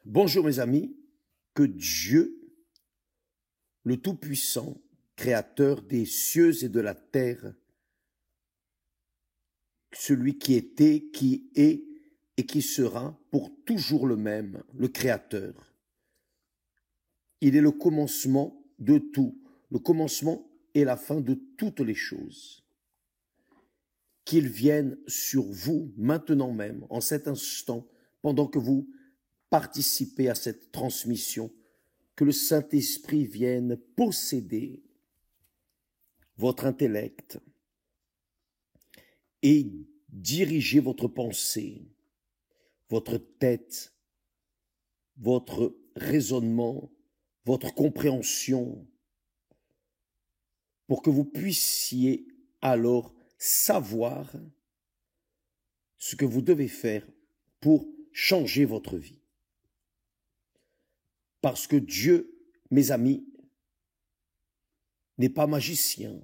Bonjour mes amis, que Dieu, le Tout-Puissant, Créateur des cieux et de la terre, celui qui était, qui est et qui sera pour toujours le même, le Créateur. Il est le commencement de tout, le commencement et la fin de toutes les choses. Qu'il vienne sur vous maintenant même, en cet instant, pendant que vous participez à cette transmission, que le Saint-Esprit vienne posséder votre intellect et diriger votre pensée, votre tête, votre raisonnement, votre compréhension, pour que vous puissiez alors savoir ce que vous devez faire pour changer votre vie. Parce que Dieu, mes amis, n'est pas magicien.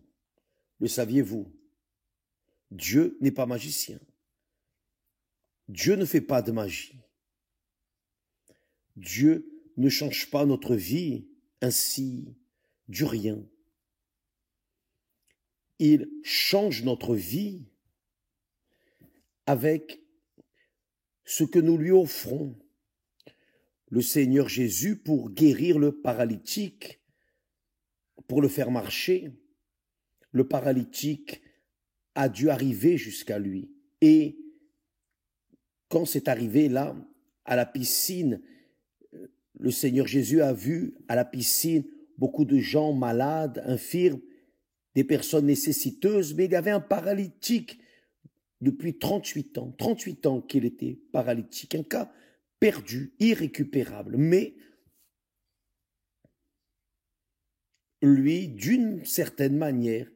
Le saviez-vous? Dieu n'est pas magicien. Dieu ne fait pas de magie. Dieu ne change pas notre vie ainsi du rien. Il change notre vie avec ce que nous lui offrons. Le Seigneur Jésus, pour guérir le paralytique, pour le faire marcher, le paralytique a dû arriver jusqu'à lui. Et quand c'est arrivé là, à la piscine, le Seigneur Jésus a vu à la piscine beaucoup de gens malades, infirmes, des personnes nécessiteuses, mais il y avait un paralytique depuis 38 ans qu'il était paralytique, un cas perdu, irrécupérable. Mais lui, d'une certaine manière,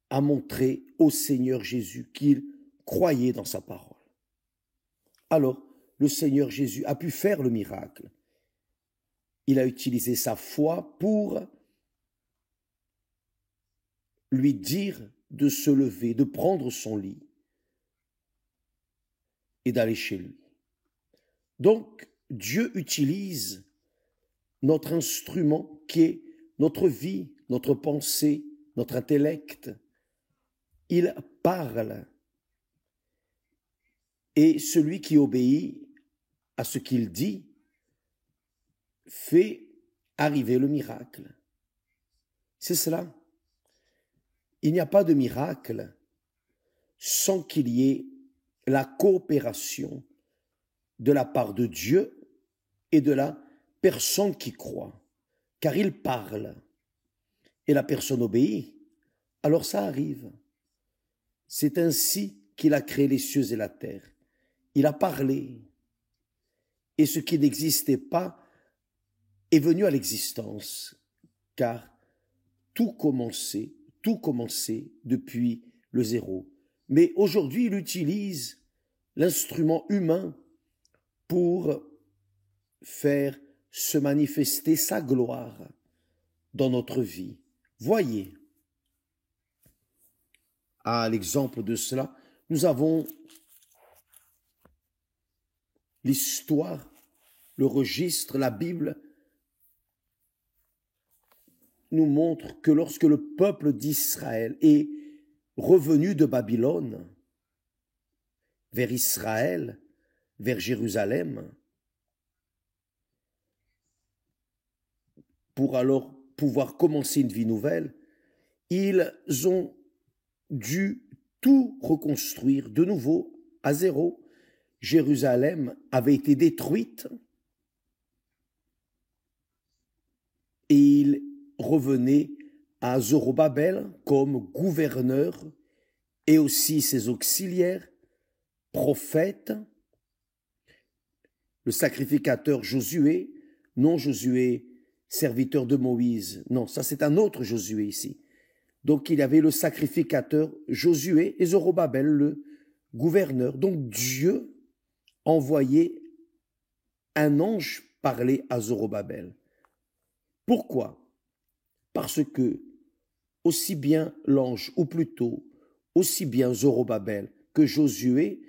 a montré au Seigneur Jésus qu'il croyait dans sa parole. Alors, le Seigneur Jésus a pu faire le miracle. Il a utilisé sa foi pour lui dire de se lever, de prendre son lit et d'aller chez lui. Donc, Dieu utilise notre instrument qui est notre vie, notre pensée, notre intellect. Il parle. Et celui qui obéit à ce qu'il dit fait arriver le miracle. C'est cela. Il n'y a pas de miracle sans qu'il y ait la coopération de la part de Dieu et de la personne qui croit. Car il parle et la personne obéit, alors ça arrive. C'est ainsi qu'il a créé les cieux et la terre. Il a parlé. Et ce qui n'existait pas est venu à l'existence, car tout commençait depuis le zéro. Mais aujourd'hui, il utilise l'instrument humain pour faire se manifester sa gloire dans notre vie. Voyez, à l'exemple de cela, nous avons l'histoire, le registre, la Bible nous montre que lorsque le peuple d'Israël est revenu de Babylone vers Israël, vers Jérusalem, pour alors pouvoir commencer une vie nouvelle, ils ont dû tout reconstruire de nouveau à zéro. Jérusalem avait été détruite et ils revenaient à Zorobabel comme gouverneur et aussi ses auxiliaires, prophètes, le sacrificateur Josué, non Josué, serviteur de Moïse, non, ça c'est un autre Josué ici. Donc il y avait le sacrificateur Josué et Zorobabel, le gouverneur. Donc Dieu envoyait un ange parler à Zorobabel. Pourquoi? Parce que aussi bien l'ange, ou plutôt aussi bien Zorobabel que Josué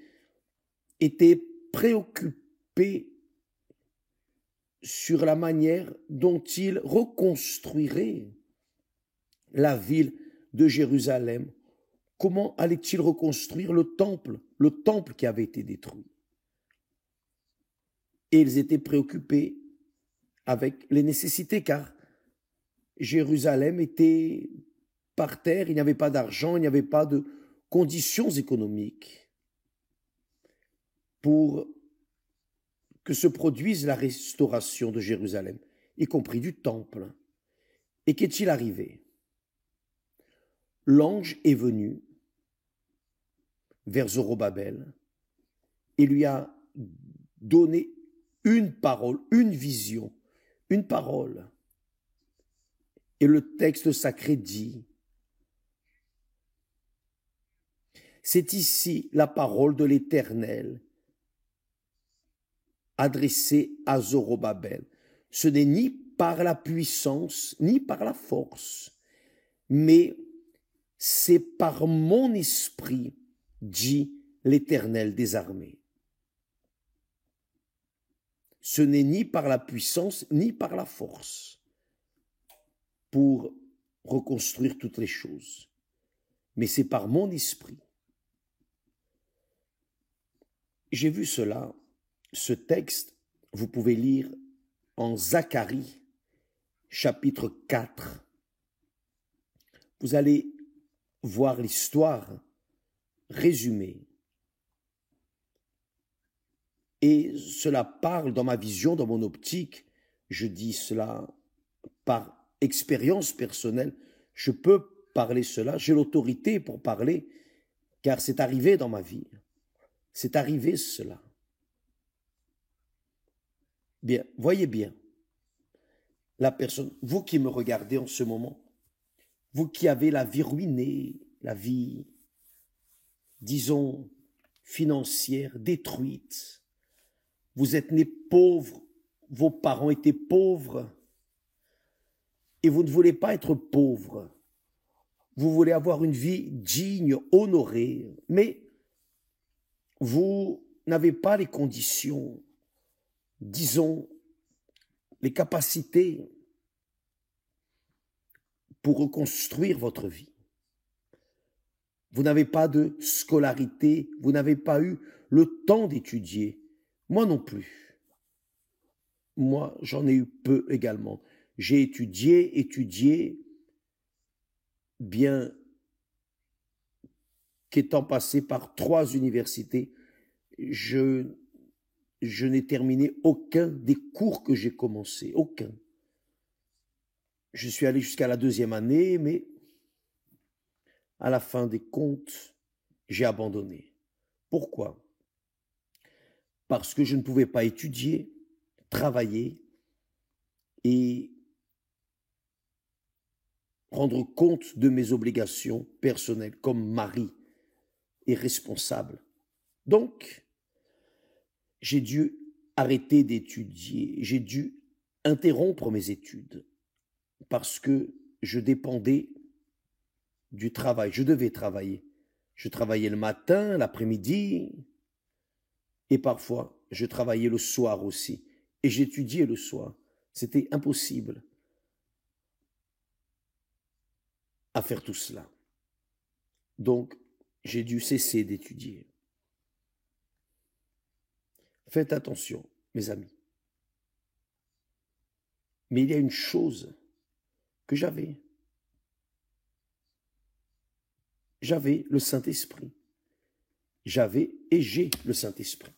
étaient préoccupés sur la manière dont il reconstruirait la ville de Jérusalem. Comment allait-il reconstruire le temple qui avait été détruit? Et ils étaient préoccupés avec les nécessités, car Jérusalem était par terre, il n'y avait pas d'argent, il n'y avait pas de conditions économiques pour que se produise la restauration de Jérusalem, y compris du temple. Et qu'est-il arrivé? L'ange est venu vers Zorobabel et lui a donné une parole, une vision, une parole. Et le texte sacré dit, c'est ici la parole de l'Éternel adressée à Zorobabel. Ce n'est ni par la puissance, ni par la force, mais c'est par mon esprit, dit l'Éternel des armées. Ce n'est ni par la puissance, ni par la force pour reconstruire toutes les choses, mais c'est par mon esprit. J'ai vu cela, ce texte, vous pouvez lire en Zacharie, chapitre 4. Vous allez voir l'histoire résumée. Et cela parle dans ma vision, dans mon optique, je dis cela par expérience personnelle, je peux parler cela, j'ai l'autorité pour parler, car c'est arrivé dans ma vie. C'est arrivé cela. Bien, voyez bien, la personne, vous qui me regardez en ce moment, vous qui avez la vie ruinée, la vie, disons, financière, détruite, vous êtes né pauvre, vos parents étaient pauvres, et vous ne voulez pas être pauvre. Vous voulez avoir une vie digne, honorée, mais vous n'avez pas les conditions, disons, les capacités pour reconstruire votre vie. Vous n'avez pas de scolarité, vous n'avez pas eu le temps d'étudier. Moi non plus. Moi, j'en ai eu peu également. J'ai étudié, bien qu'étant passé par 3 universités, je n'ai terminé aucun des cours que j'ai commencé, aucun. Je suis allé jusqu'à la 2e année, mais à la fin des comptes, j'ai abandonné. Pourquoi? Parce que je ne pouvais pas étudier, travailler et rendre compte de mes obligations personnelles comme mari et responsable. Donc, j'ai dû arrêter d'étudier, j'ai dû interrompre mes études parce que je dépendais du travail, je devais travailler. Je travaillais le matin, l'après-midi et parfois je travaillais le soir aussi et j'étudiais le soir. C'était impossible à faire tout cela. Donc, j'ai dû cesser d'étudier. Faites attention, mes amis. Mais il y a une chose que j'avais. J'avais le Saint-Esprit. J'avais et j'ai le Saint-Esprit.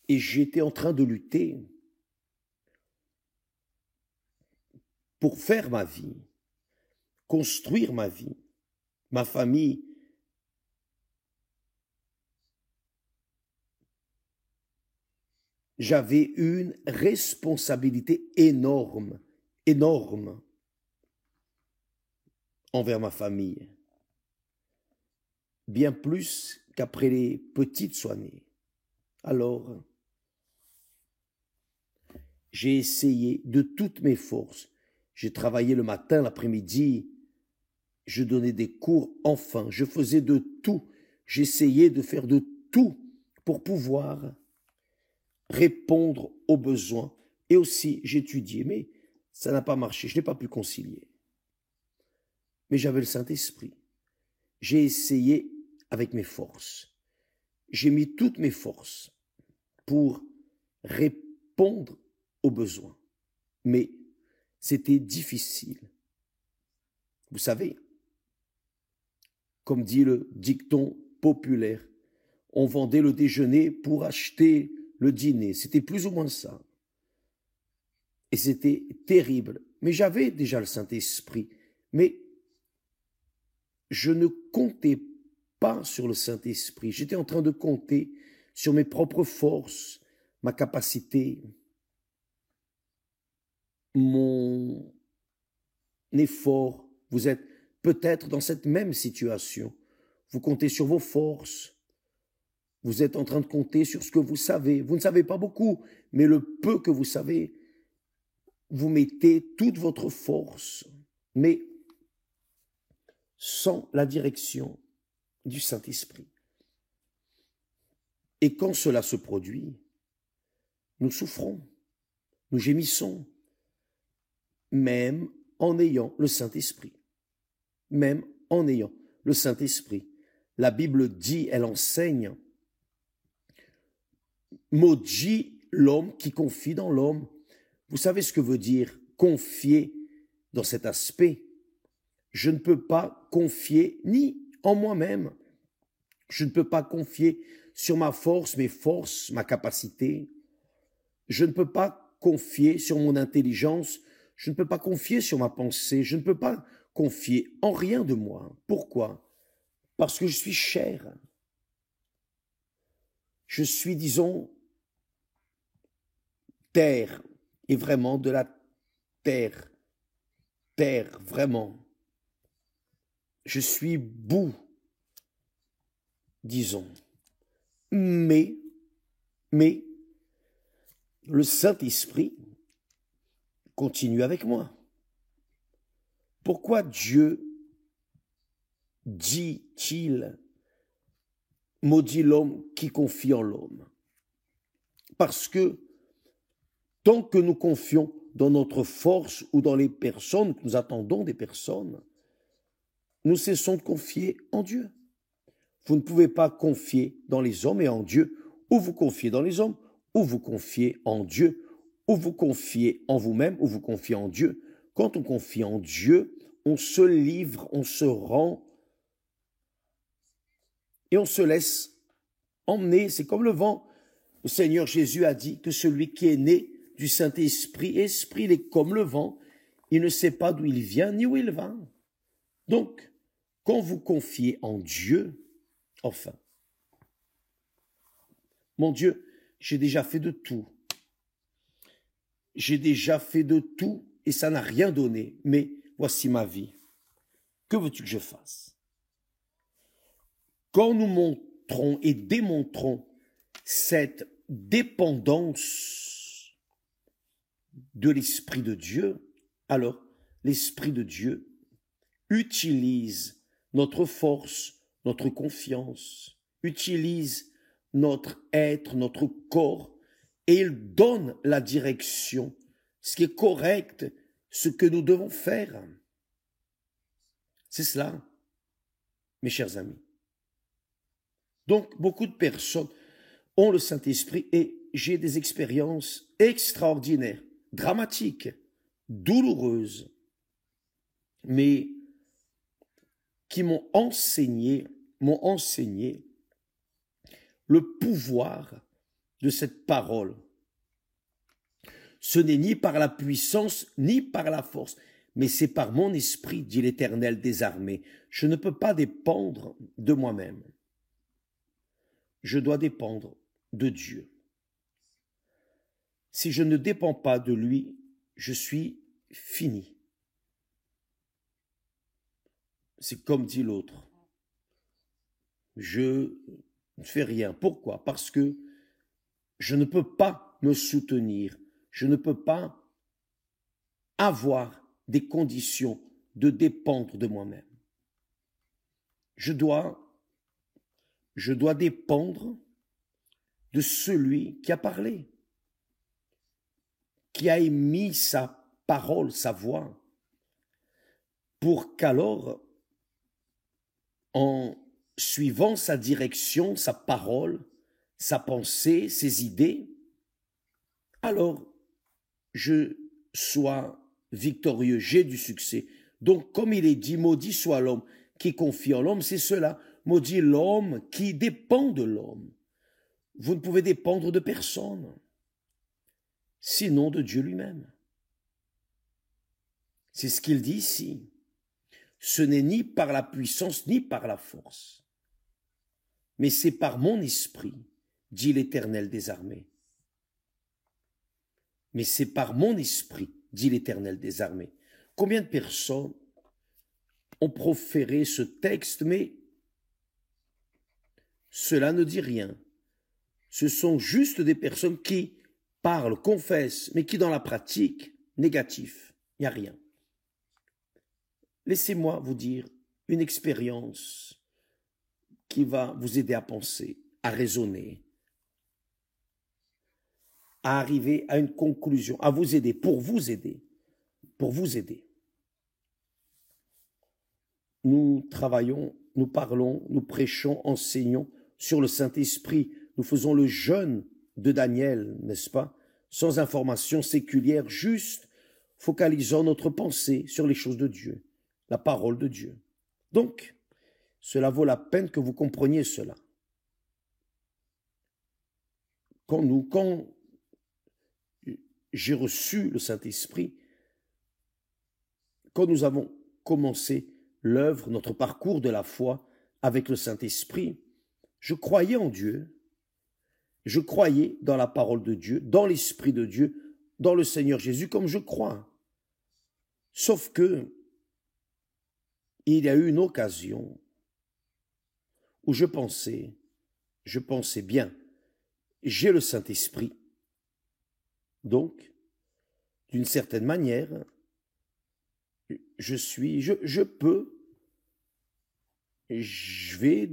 Et j'étais en train de lutter pour faire ma vie, construire ma vie, ma famille. J'avais une responsabilité énorme, énorme envers ma famille, bien plus qu'après les petites soient nées. Alors, j'ai essayé de toutes mes forces. J'ai travaillé le matin, l'après-midi, je donnais des cours, enfin, je faisais de tout. J'essayais de faire de tout pour pouvoir répondre aux besoins. Et aussi, j'étudiais, mais ça n'a pas marché, je n'ai pas pu concilier. Mais j'avais le Saint-Esprit. J'ai essayé avec mes forces. J'ai mis toutes mes forces pour répondre aux besoins. Mais c'était difficile. Vous savez, comme dit le dicton populaire, on vendait le déjeuner pour acheter le dîner. C'était plus ou moins ça. Et c'était terrible. Mais j'avais déjà le Saint-Esprit. Mais je ne comptais pas sur le Saint-Esprit. J'étais en train de compter sur mes propres forces, ma capacité, mon effort. Vous êtes peut-être dans cette même situation. Vous comptez sur vos forces. Vous êtes en train de compter sur ce que vous savez. Vous ne savez pas beaucoup, mais le peu que vous savez, vous mettez toute votre force, mais sans la direction du Saint-Esprit. Et quand cela se produit, nous souffrons, nous gémissons, même en ayant le Saint-Esprit. Même en ayant le Saint-Esprit. La Bible dit, elle enseigne, maudit l'homme qui confie dans l'homme. Vous savez ce que veut dire confier dans cet aspect? Je ne peux pas confier ni en moi-même. Je ne peux pas confier sur ma force, mes forces, ma capacité. Je ne peux pas confier sur mon intelligence. Je ne peux pas confier sur ma pensée. Je ne peux pas confier en rien de moi. Pourquoi? Parce que je suis chair. Je suis, disons, terre, et vraiment de la terre. Terre, vraiment. Je suis boue, disons. Mais, le Saint-Esprit continue avec moi. Pourquoi Dieu dit-il, maudit l'homme qui confie en l'homme? Parce que tant que nous confions dans notre force ou dans les personnes, que nous attendons des personnes, nous cessons de confier en Dieu. Vous ne pouvez pas confier dans les hommes et en Dieu, ou vous confiez dans les hommes, ou vous confiez en Dieu, ou vous confiez en vous-même, ou vous confiez en Dieu. Quand on confie en Dieu, on se livre, on se rend, et on se laisse emmener. C'est comme le vent. Le Seigneur Jésus a dit que celui qui est né du Saint-Esprit, esprit, il est comme le vent, il ne sait pas d'où il vient ni où il va. Donc, quand vous confiez en Dieu, enfin, mon Dieu, j'ai déjà fait de tout. J'ai déjà fait de tout et ça n'a rien donné, mais voici ma vie. Que veux-tu que je fasse? Quand nous montrons et démontrons cette dépendance de l'Esprit de Dieu, alors l'Esprit de Dieu utilise notre force, notre confiance, utilise notre être, notre corps, et il donne la direction, ce qui est correct, ce que nous devons faire. C'est cela, mes chers amis. Donc, beaucoup de personnes ont le Saint-Esprit et j'ai des expériences extraordinaires, dramatiques, douloureuses, mais qui m'ont enseigné le pouvoir de cette parole. Ce n'est ni par la puissance, ni par la force, mais c'est par mon esprit, dit l'Éternel des armées. Je ne peux pas dépendre de moi-même. Je dois dépendre de Dieu. Si je ne dépends pas de lui, je suis fini. C'est comme dit l'autre. Je ne fais rien. Pourquoi? Parce que je ne peux pas me soutenir. Je ne peux pas avoir des conditions de dépendre de moi-même. Je dois dépendre de celui qui a parlé. qui a émis sa parole, sa voix, pour qu'alors, en suivant sa direction, sa parole, sa pensée, ses idées, alors je sois victorieux, j'ai du succès. Donc, comme il est dit, maudit soit l'homme qui confie en l'homme, c'est cela, maudit l'homme qui dépend de l'homme. Vous ne pouvez dépendre de personne, sinon de Dieu lui-même. C'est ce qu'il dit ici. Ce n'est ni par la puissance, ni par la force, mais c'est par mon esprit, dit l'Éternel des armées. Mais c'est par mon esprit, dit l'Éternel des armées. Combien de personnes ont proféré ce texte, mais cela ne dit rien. Ce sont juste des personnes qui parlent, confessent, mais qui dans la pratique, négatif, il n'y a rien. Laissez-moi vous dire une expérience qui va vous aider à penser, à raisonner, à arriver à une conclusion, à vous aider, pour vous aider, pour vous aider. Nous travaillons, nous parlons, nous prêchons, enseignons sur le Saint-Esprit. Nous faisons le jeûne de Daniel, n'est-ce pas? Sans information séculière, juste focalisant notre pensée sur les choses de Dieu, la parole de Dieu. Donc, cela vaut la peine que vous compreniez cela. Quand j'ai reçu le Saint-Esprit, quand nous avons commencé l'œuvre, notre parcours de la foi avec le Saint-Esprit, je croyais en Dieu, je croyais dans la parole de Dieu, dans l'Esprit de Dieu, dans le Seigneur Jésus comme je crois. Sauf que il y a eu une occasion où je pensais bien, j'ai le Saint-Esprit, donc, d'une certaine manière, je vais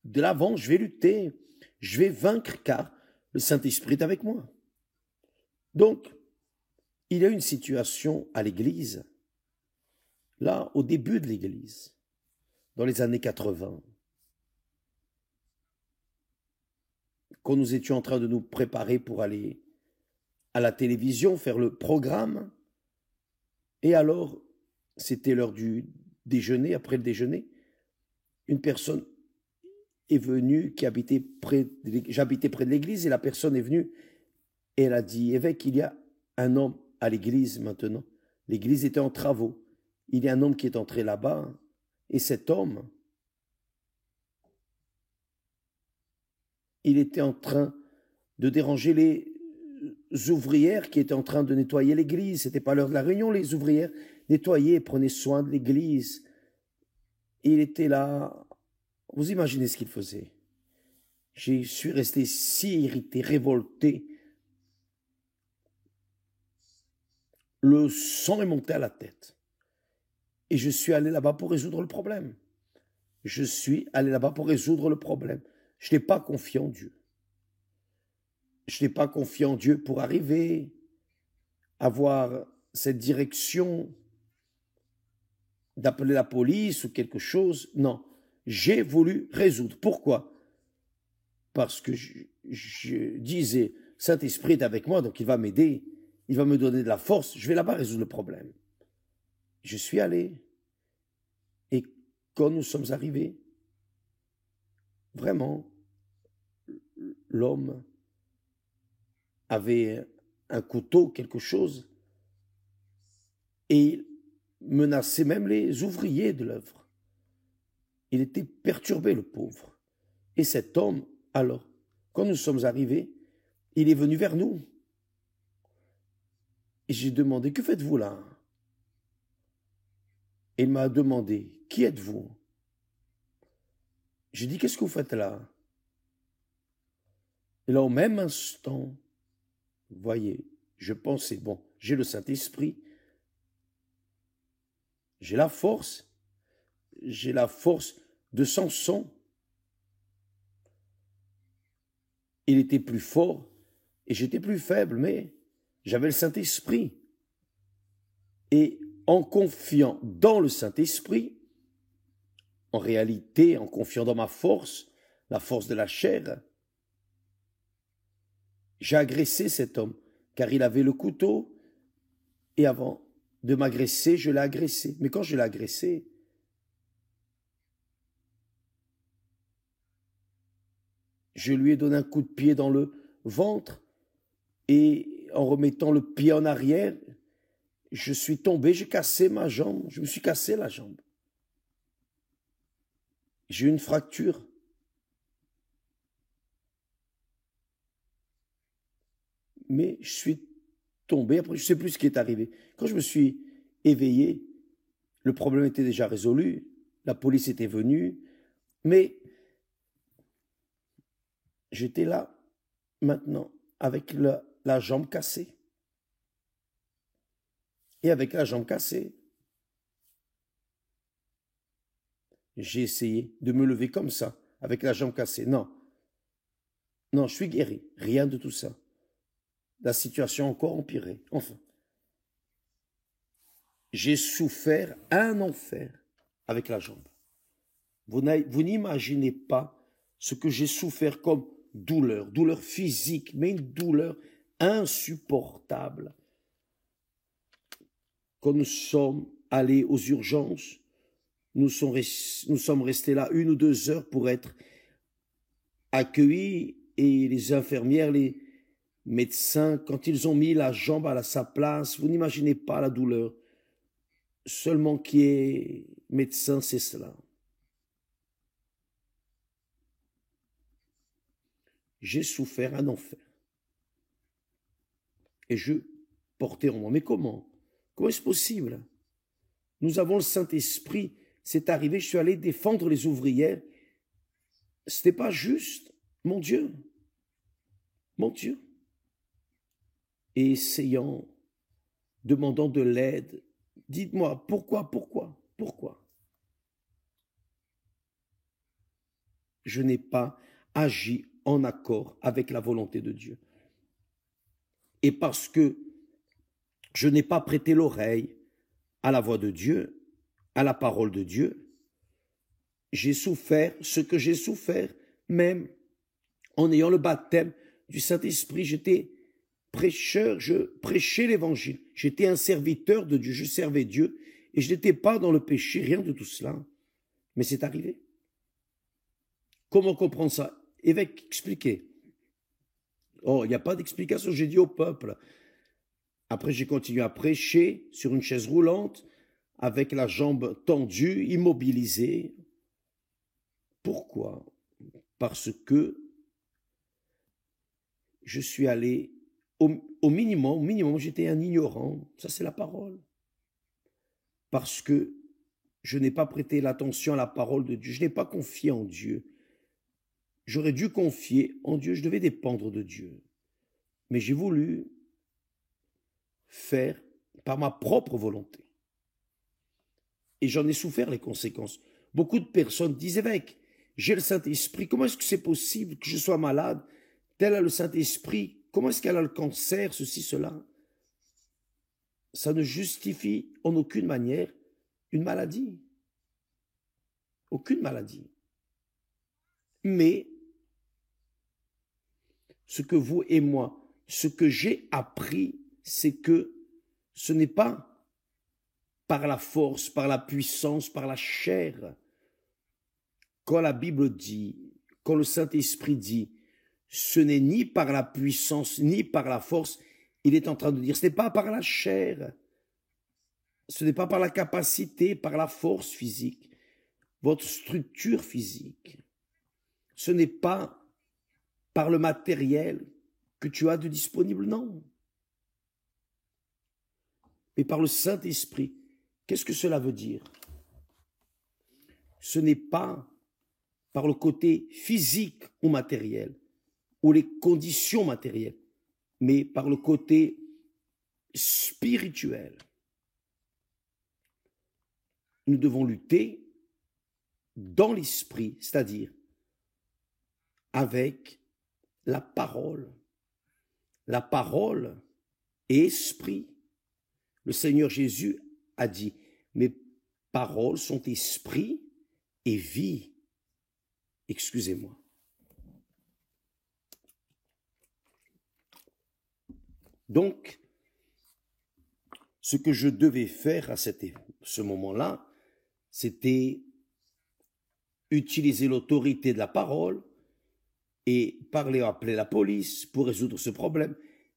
de l'avant, je vais lutter, je vais vaincre car le Saint-Esprit est avec moi. Donc, il y a une situation à l'Église, là, au début de l'Église, dans les années 80, quand nous étions en train de nous préparer pour aller à la télévision, faire le programme, et alors, c'était l'heure du déjeuner, après le déjeuner, une personne est venue j'habitais près de l'église, et la personne est venue, et elle a dit, évêque, il y a un homme à l'église maintenant. L'église était en travaux. Il y a un homme qui est entré là-bas, et cet homme, il était en train de déranger les ouvrières qui étaient en train de nettoyer l'église. C'était pas l'heure de la réunion, les ouvrières nettoyaient, prenaient soin de l'église. Il était là. Vous imaginez ce qu'il faisait. Je suis resté si irrité, révolté. Le sang est monté à la tête. Et je suis allé là-bas pour résoudre le problème. Je suis allé là-bas pour résoudre le problème. Je n'ai pas confié en Dieu. Je n'ai pas confié en Dieu pour arriver à avoir cette direction d'appeler la police ou quelque chose. Non, j'ai voulu résoudre. Pourquoi? Parce que je disais, Saint-Esprit est avec moi, donc il va m'aider, il va me donner de la force, je vais là-bas résoudre le problème. Je suis allé, et quand nous sommes arrivés, vraiment, l'homme avait un couteau, quelque chose, et menaçait même les ouvriers de l'œuvre. Il était perturbé, le pauvre. Et cet homme, alors, quand nous sommes arrivés, il est venu vers nous. Et j'ai demandé, que faites-vous là? Et il m'a demandé, qui êtes-vous? J'ai dit, qu'est-ce que vous faites là? Et là, au même instant, vous voyez, je pensais, bon, j'ai le Saint-Esprit, j'ai la force de Samson. Il était plus fort et j'étais plus faible, mais J'avais le Saint-Esprit. Et en confiant dans le Saint-Esprit, en réalité, en confiant dans ma force, la force de la chair, j'ai agressé cet homme, car il avait le couteau, et avant de m'agresser, je l'ai agressé. Mais quand je l'ai agressé, je lui ai donné un coup de pied dans le ventre, et en remettant le pied en arrière, je suis tombé, j'ai cassé ma jambe, je me suis cassé la jambe. J'ai eu une fracture. Mais je suis tombé, après je ne sais plus ce qui est arrivé. Quand je me suis éveillé, le problème était déjà résolu, la police était venue, mais j'étais là, maintenant, avec la jambe cassée. Et avec la jambe cassée, j'ai essayé de me lever comme ça, avec la jambe cassée. Non, non, je suis guéri, rien de tout ça. La situation a encore empiré. Enfin, j'ai souffert un enfer avec la jambe. Vous n'imaginez pas ce que j'ai souffert comme douleur, douleur physique, mais une douleur insupportable. Quand nous sommes allés aux urgences, nous sommes restés là 1 ou 2 heures pour être accueillis, et les infirmières, les médecins, quand ils ont mis la jambe à sa place, vous n'imaginez pas la douleur. Seulement qui est médecin, c'est cela. J'ai souffert un enfer. Et je portais en moi. Mais comment? Comment est-ce possible? Nous avons le Saint-Esprit. C'est arrivé, je suis allé défendre les ouvrières. Ce n'était pas juste. Mon Dieu. Mon Dieu. Et essayant, demandant de l'aide. Dites-moi, pourquoi? Je n'ai pas agi en accord avec la volonté de Dieu. Et parce que je n'ai pas prêté l'oreille à la voix de Dieu, à la parole de Dieu, j'ai souffert ce que j'ai souffert, même en ayant le baptême du Saint-Esprit. J'étais prêcheur, je prêchais l'évangile. J'étais un serviteur de Dieu, je servais Dieu, et je n'étais pas dans le péché, rien de tout cela. Mais c'est arrivé. Comment comprendre ça? Évêque, expliquez. Oh, il n'y a pas d'explication, j'ai dit au peuple. Après, j'ai continué à prêcher sur une chaise roulante, avec la jambe tendue, immobilisée. Pourquoi? Parce que je suis allé, au minimum, j'étais un ignorant. Ça, c'est la parole. Parce que je n'ai pas prêté l'attention à la parole de Dieu. Je n'ai pas confié en Dieu. J'aurais dû confier en Dieu. Je devais dépendre de Dieu. Mais j'ai voulu faire par ma propre volonté. Et j'en ai souffert les conséquences. Beaucoup de personnes disent, évêque, j'ai le Saint-Esprit, comment est-ce que c'est possible que je sois malade? Tel a le Saint-Esprit, comment est-ce qu'elle a le cancer, ceci, cela? Ça ne justifie en aucune manière une maladie. Aucune maladie. Mais ce que vous et moi, ce que j'ai appris, c'est que ce n'est pas par la force, par la puissance, par la chair. Quand la Bible dit, quand le Saint-Esprit dit, ce n'est ni par la puissance, ni par la force, il est en train de dire, ce n'est pas par la chair, ce n'est pas par la capacité, par la force physique, votre structure physique. Ce n'est pas par le matériel que tu as de disponible, non. Mais par le Saint-Esprit. Qu'est-ce que cela veut dire? Ce n'est pas par le côté physique ou matériel, ou les conditions matérielles, mais par le côté spirituel. Nous devons lutter dans l'esprit, c'est-à-dire avec la parole. La parole et esprit. Le Seigneur Jésus a dit, mes paroles sont esprit et vie. Excusez-moi. Donc, ce que je devais faire à ce moment-là, c'était utiliser l'autorité de la parole et appeler la police pour résoudre ce problème.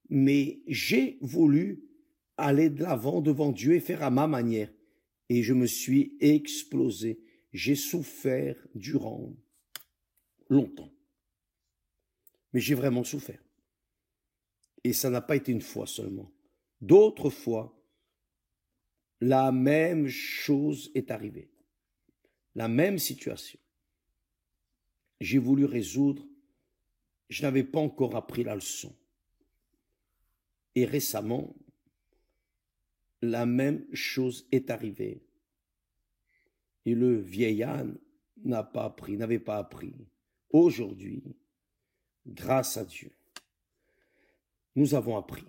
Mais j'ai voulu aller de l'avant devant Dieu et faire à ma manière. Et je me suis explosé. J'ai souffert durant longtemps. Mais j'ai vraiment souffert. Et ça n'a pas été une fois seulement. D'autres fois, la même chose est arrivée. La même situation. J'ai voulu résoudre. Je n'avais pas encore appris la leçon. Et récemment, la même chose est arrivée. Et le vieil âne n'avait pas appris. Aujourd'hui, grâce à Dieu, nous avons appris.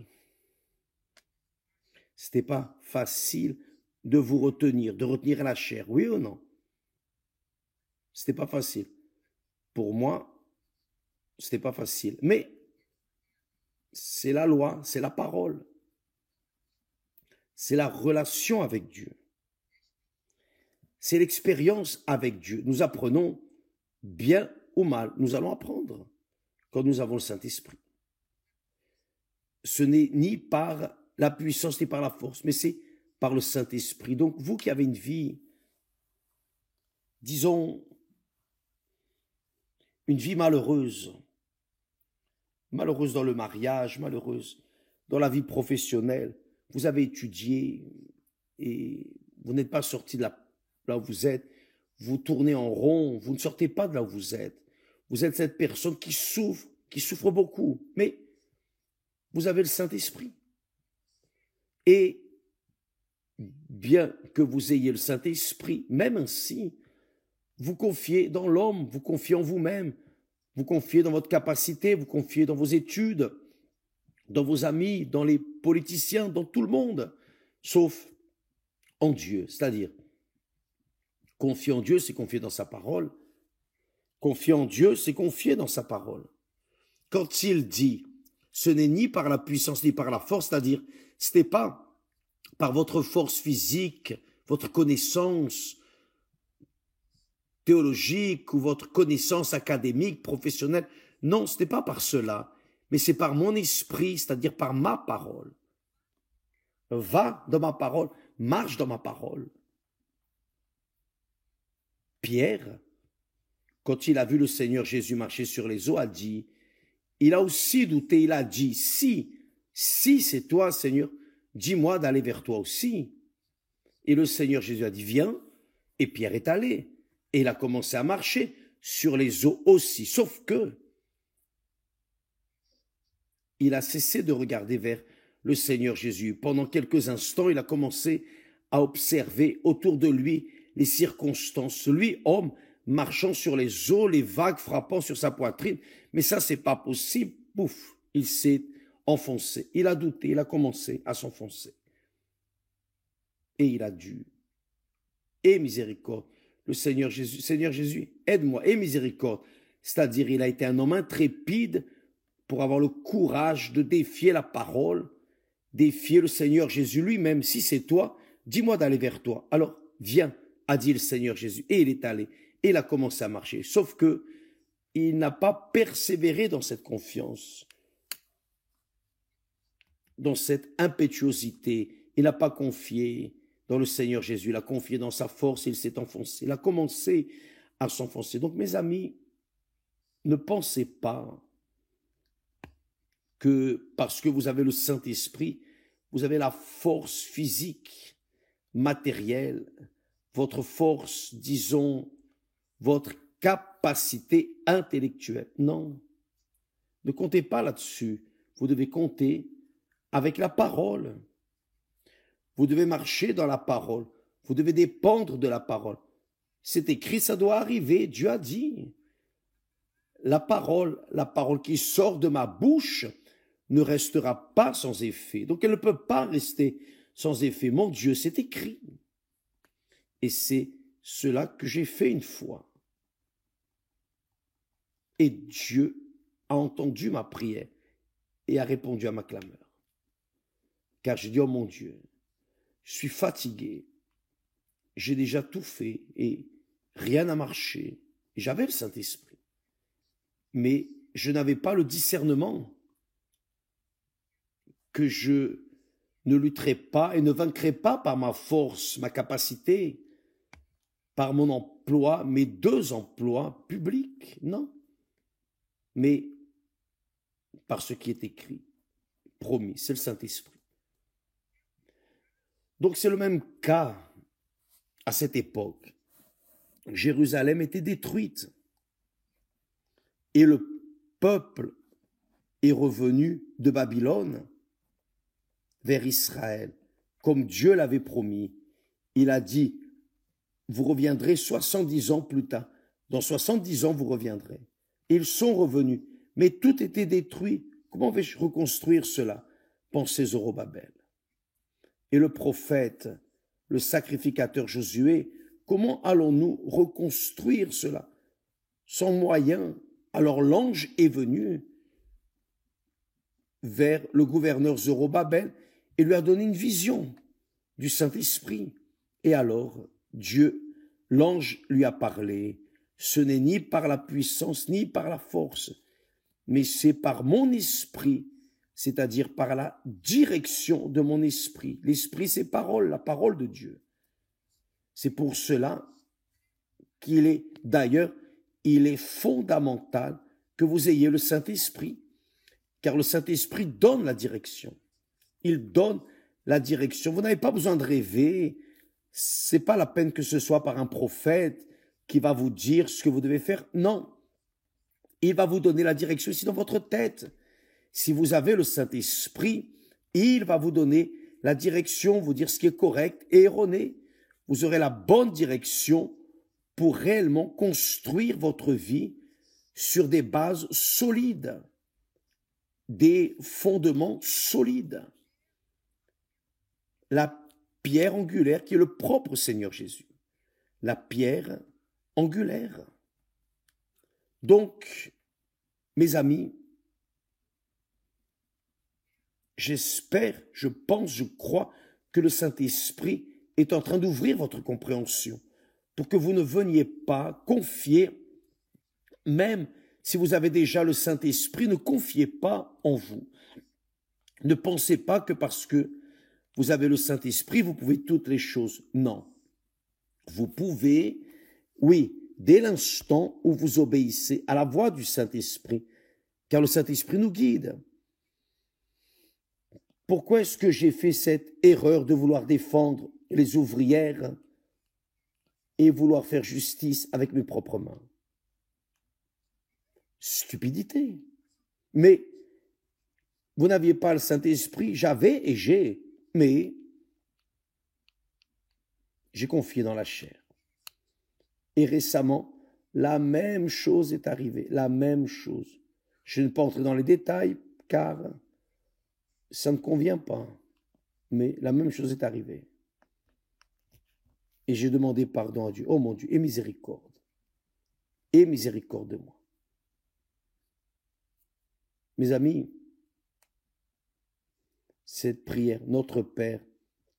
Ce n'était pas facile de vous retenir, de retenir la chair, oui ou non? Ce n'était pas facile. Pour moi, ce n'était pas facile. Mais c'est la loi, c'est la parole. C'est la relation avec Dieu. C'est l'expérience avec Dieu. Nous apprenons bien ou mal. Nous allons apprendre quand nous avons le Saint-Esprit. Ce n'est ni par la puissance ni par la force, mais c'est par le Saint-Esprit. Donc vous qui avez une vie, disons, une vie malheureuse, malheureuse dans le mariage, malheureuse dans la vie professionnelle, vous avez étudié et vous n'êtes pas sorti de là où vous êtes, vous tournez en rond, vous ne sortez pas de là où vous êtes. Vous êtes cette personne qui souffre beaucoup, mais vous avez le Saint-Esprit. Et bien que vous ayez le Saint-Esprit, même ainsi, vous confiez dans l'homme, vous confiez en vous-même, vous confiez dans votre capacité, vous confiez dans vos études, dans vos amis, dans les politiciens, dans tout le monde, sauf en Dieu. C'est-à-dire, confier en Dieu, c'est confier dans sa parole. Confier en Dieu, c'est confier dans sa parole. Quand il dit, ce n'est ni par la puissance ni par la force, c'est-à-dire, ce n'est pas par votre force physique, votre connaissance théologique ou votre connaissance académique, professionnelle. Non, ce n'est pas par cela, mais c'est par mon esprit, c'est-à-dire par ma parole. Va dans ma parole, marche dans ma parole. Pierre, quand il a vu le Seigneur Jésus marcher sur les eaux, a dit, il a aussi douté, il a dit, si c'est toi, Seigneur, dis-moi d'aller vers toi aussi. Et le Seigneur Jésus a dit, viens, et Pierre est allé. Et il a commencé à marcher sur les eaux aussi, sauf que il a cessé de regarder vers le Seigneur Jésus. Pendant quelques instants, il a commencé à observer autour de lui les circonstances. Lui, homme, marchant sur les eaux, les vagues frappant sur sa poitrine. Mais ça, c'est pas possible. Pouf, il s'est enfoncé. Il a douté, il a commencé à s'enfoncer. Et il a dû. Et miséricorde. Le Seigneur Jésus, aide-moi. Et miséricorde. C'est-à-dire, il a été un homme intrépide pour avoir le courage de défier la parole, défier le Seigneur Jésus lui-même. Si c'est toi, dis-moi d'aller vers toi. Alors, viens, a dit le Seigneur Jésus. Et il est allé. Et il a commencé à marcher. Sauf que il n'a pas persévéré dans cette confiance, dans cette impétuosité. Il n'a pas confié dans le Seigneur Jésus. Il a confié dans sa force et il s'est enfoncé. Il a commencé à s'enfoncer. Donc, mes amis, ne pensez pas que parce que vous avez le Saint-Esprit, vous avez la force physique, matérielle, votre force, disons, votre capacité intellectuelle. Non, ne comptez pas là-dessus. Vous devez compter avec la parole. Vous devez marcher dans la parole. Vous devez dépendre de la parole. C'est écrit, ça doit arriver. Dieu a dit. La parole qui sort de ma bouche ne restera pas sans effet. Donc elle ne peut pas rester sans effet. Mon Dieu, c'est écrit. Et c'est cela que j'ai fait une fois. Et Dieu a entendu ma prière et a répondu à ma clameur. Car j'ai dit, oh mon Dieu, je suis fatigué, j'ai déjà tout fait et rien n'a marché. J'avais le Saint-Esprit, mais je n'avais pas le discernement que je ne lutterai pas et ne vaincrai pas par ma force, ma capacité, par mon emploi, mes 2 emplois publics, non, mais par ce qui est écrit, promis, c'est le Saint-Esprit. Donc c'est le même cas à cette époque. Jérusalem était détruite et le peuple est revenu de Babylone vers Israël, comme Dieu l'avait promis. Il a dit, vous reviendrez 70 ans plus tard. Dans 70 ans, vous reviendrez. Et ils sont revenus, mais tout était détruit. Comment vais-je reconstruire cela? Pensait Zorobabel. Et le prophète, le sacrificateur Josué, comment allons-nous reconstruire cela? Sans moyen. Alors l'ange est venu vers le gouverneur Zorobabel et lui a donné une vision du Saint-Esprit. Et alors, l'ange lui a parlé. Ce n'est ni par la puissance, ni par la force, mais c'est par mon esprit, c'est-à-dire par la direction de mon esprit. L'esprit, c'est parole, la parole de Dieu. C'est pour cela qu'il est, d'ailleurs, il est fondamental que vous ayez le Saint-Esprit, car le Saint-Esprit donne la direction. Il donne la direction. Vous n'avez pas besoin de rêver. C'est pas la peine que ce soit par un prophète qui va vous dire ce que vous devez faire. Non. Il va vous donner la direction ici dans votre tête. Si vous avez le Saint-Esprit, il va vous donner la direction, vous dire ce qui est correct et erroné. Vous aurez la bonne direction pour réellement construire votre vie sur des bases solides, des fondements solides. La pierre angulaire qui est le propre Seigneur Jésus. La pierre angulaire. Donc, mes amis, j'espère, je pense, je crois que le Saint-Esprit est en train d'ouvrir votre compréhension pour que vous ne veniez pas confier, même si vous avez déjà le Saint-Esprit, ne confiez pas en vous. Ne pensez pas que parce que vous avez le Saint-Esprit, vous pouvez toutes les choses. Non. Vous pouvez, oui, dès l'instant où vous obéissez à la voix du Saint-Esprit, car le Saint-Esprit nous guide. Pourquoi est-ce que j'ai fait cette erreur de vouloir défendre les ouvrières et vouloir faire justice avec mes propres mains? Stupidité. Mais vous n'aviez pas le Saint-Esprit, j'avais et j'ai, mais j'ai confié dans la chair. Et récemment, la même chose est arrivée, la même chose. Je ne vais pas entrer dans les détails, car ça ne convient pas, mais la même chose est arrivée. Et j'ai demandé pardon à Dieu. Oh mon Dieu, aie miséricorde de moi. Mes amis, cette prière, notre Père,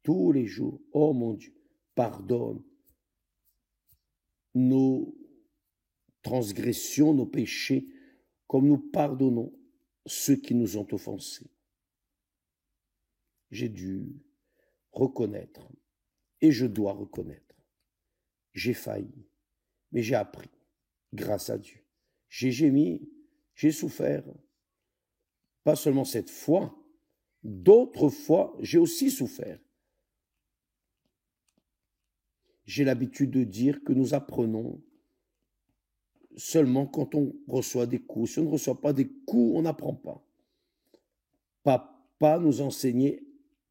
tous les jours, oh mon Dieu, pardonne nos transgressions, nos péchés, comme nous pardonnons ceux qui nous ont offensés. J'ai dû reconnaître, et je dois reconnaître, j'ai failli, mais j'ai appris, grâce à Dieu. J'ai gémi, j'ai souffert, pas seulement cette fois, d'autres fois, j'ai aussi souffert. J'ai l'habitude de dire que nous apprenons seulement quand on reçoit des coups. Si on ne reçoit pas des coups, on n'apprend pas. Papa nous enseignait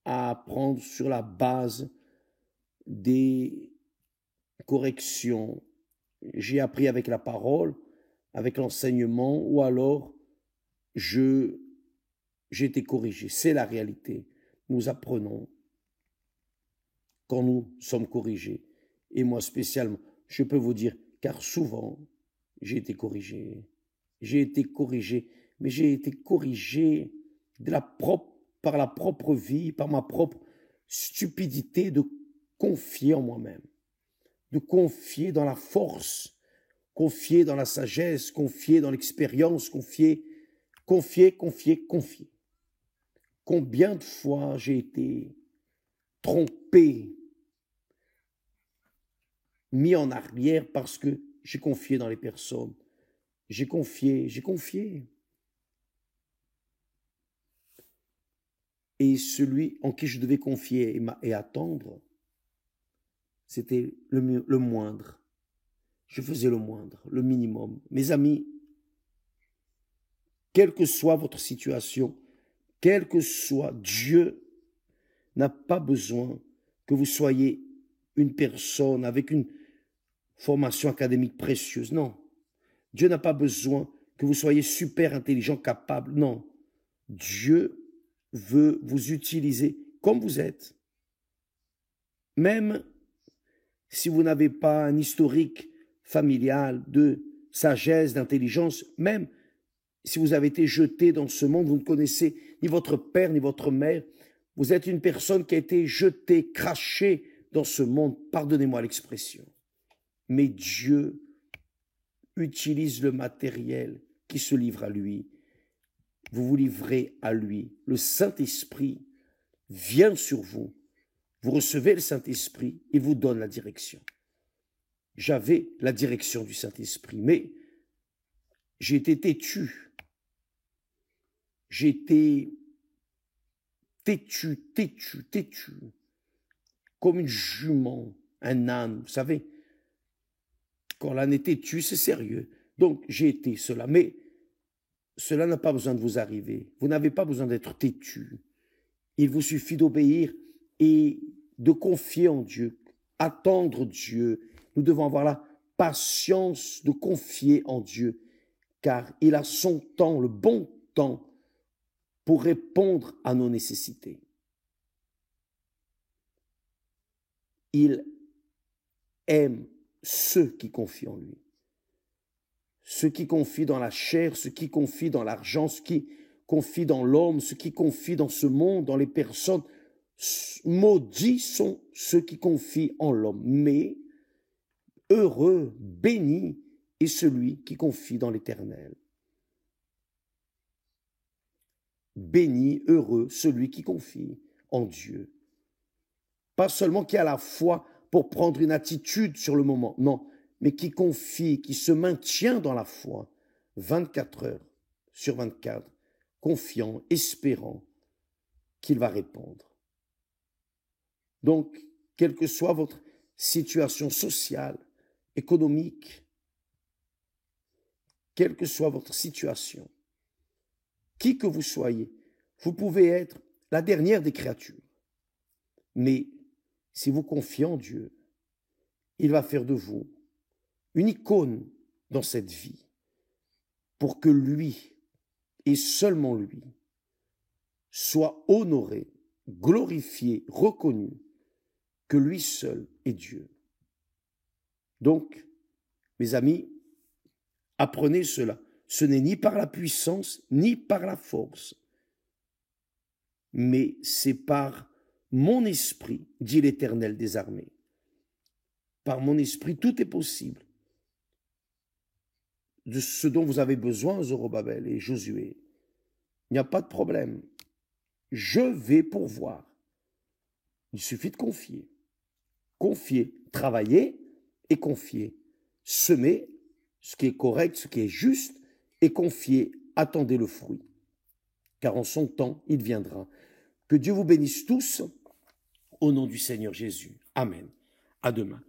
à apprendre sur la base des corrections. J'ai appris avec la parole, avec l'enseignement, ou alors je j'ai été corrigé. C'est la réalité. Nous apprenons quand nous sommes corrigés. Et moi spécialement, je peux vous dire, car souvent, j'ai été corrigé. J'ai été corrigé, mais j'ai été corrigé par la propre vie, par ma propre stupidité de confier en moi-même, de confier dans la force, confier dans la sagesse, confier dans l'expérience, confier. Combien de fois j'ai été trompé, mis en arrière parce que j'ai confié dans les personnes. J'ai confié. Et celui en qui je devais confier et attendre, c'était le moindre. Je faisais le moindre, le minimum. Mes amis, quelle que soit votre situation, quel que soit, Dieu n'a pas besoin que vous soyez une personne avec une formation académique précieuse. Non. Dieu n'a pas besoin que vous soyez super intelligent, capable. Non. Dieu veut vous utiliser comme vous êtes. Même si vous n'avez pas un historique familial de sagesse, d'intelligence, même si vous avez été jeté dans ce monde, vous ne connaissez ni votre père ni votre mère, vous êtes une personne qui a été jetée, crachée dans ce monde, pardonnez-moi l'expression. Mais Dieu utilise le matériel qui se livre à lui. Vous vous livrez à lui. Le Saint-Esprit vient sur vous. Vous recevez le Saint-Esprit, il vous donne la direction. J'avais la direction du Saint-Esprit, mais j'ai été têtu. J'ai été têtu, comme une jument, un âne, vous savez. Quand l'âne est têtu, c'est sérieux. Donc, j'ai été cela. Mais cela n'a pas besoin de vous arriver. Vous n'avez pas besoin d'être têtu. Il vous suffit d'obéir et de confier en Dieu, attendre Dieu. Nous devons avoir la patience de confier en Dieu, car il a son temps, le bon temps, pour répondre à nos nécessités. Il aime ceux qui confient en lui. Ceux qui confient dans la chair, ceux qui confient dans l'argent, ceux qui confient dans l'homme, ceux qui confient dans ce monde, dans les personnes. Maudits sont ceux qui confient en l'homme, mais heureux, béni est celui qui confie dans l'Éternel. Béni, heureux, celui qui confie en Dieu. Pas seulement qui a la foi pour prendre une attitude sur le moment, non, mais qui confie, qui se maintient dans la foi 24 heures sur 24, confiant, espérant qu'il va répondre. Donc, quelle que soit votre situation sociale, économique, quelle que soit votre situation, qui que vous soyez, vous pouvez être la dernière des créatures. Mais si vous confiez en Dieu, il va faire de vous une icône dans cette vie pour que lui, et seulement lui, soit honoré, glorifié, reconnu, que lui seul est Dieu. Donc, mes amis, apprenez cela. Ce n'est ni par la puissance, ni par la force, mais c'est par mon esprit, dit l'Éternel des armées. Par mon esprit, tout est possible. De ce dont vous avez besoin, Zorobabel et Josué, il n'y a pas de problème. Je vais pourvoir. Il suffit de confier. Confier, travailler et confier. Semer ce qui est correct, ce qui est juste, et confier, attendez le fruit. Car en son temps, il viendra. Que Dieu vous bénisse tous, au nom du Seigneur Jésus. Amen. À demain.